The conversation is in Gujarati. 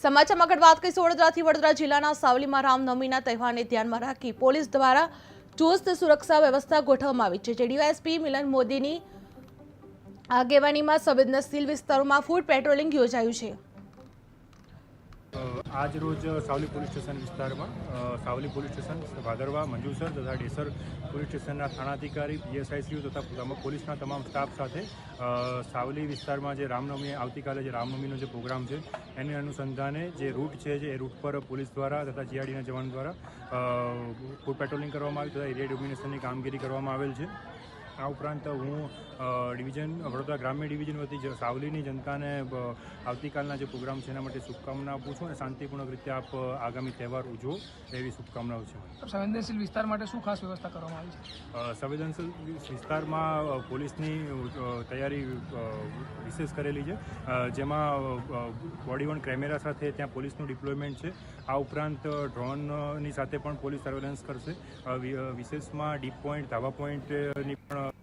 સમાચારમાં આગળ વાત કરીશું વડોદરાથી। વડોદરા જિલ્લાના સાવલીમાં રામનવમીના તહેવારને ધ્યાનમાં રાખી પોલીસ દ્વારા ચુસ્ત સુરક્ષા વ્યવસ્થા ગોઠવવામાં આવી છે। ડીવાયએસપી મિલન મોદીની આગેવાનીમાં સંવેદનશીલ વિસ્તારોમાં ફૂટ પેટ્રોલિંગ યોજાયું છે। आज रोज सावली पोलीस स्टेशन विस्तार में सावली पोलीस स्टेशन भादरवा मंजूसर तथा डेसर पोलीस स्टेशन थाणाधिकारी पीएसआईश्रीओ तथा पोलीस तमाम स्टाफ साथ सावली विस्तार में रामनवमी आवती काले रामनवमी प्रोग्राम है एने अनुसंधाने जो रूट है रूट पर पोलीस द्वारा तथा जीआरडी जवान द्वारा फूट पेट्रोलिंग करवामां आव्युं तथा एरिया डोमिनेशननी कामगीरी करवामां आवेल छे। आ उपरांत हूँ डिविजन वडोदरा ग्राम्य डिविजन वती सावलीनी जनताने आवतीकालना जो प्रोग्राम है एना माटे शुभकामना आपું છું અને શાંતિપૂર્ણ રીતે આપ આગામી તહેવાર ઉજવો એવી શુભકામનાઓ છે। સંવેદનશીલ વિસ્તાર માટે શું ખાસ વ્યવસ્થા કરવામાં આવી છે? સંવેદનશીલ વિસ્તારમાં પોલીસની તૈયારી વિશેષ કરેલી છે, જેમાં બોડી વન કેમેરા સાથે ત્યાં પોલીસનું ડિપ્લોયમેન્ટ છે। આ ઉપરાંત ડ્રોનની સાથે પણ પોલીસ સર્વેલન્સ કરશે। વિશેષમાં ડીપ પોઈન્ટ ધાવા પોઈન્ટની પણ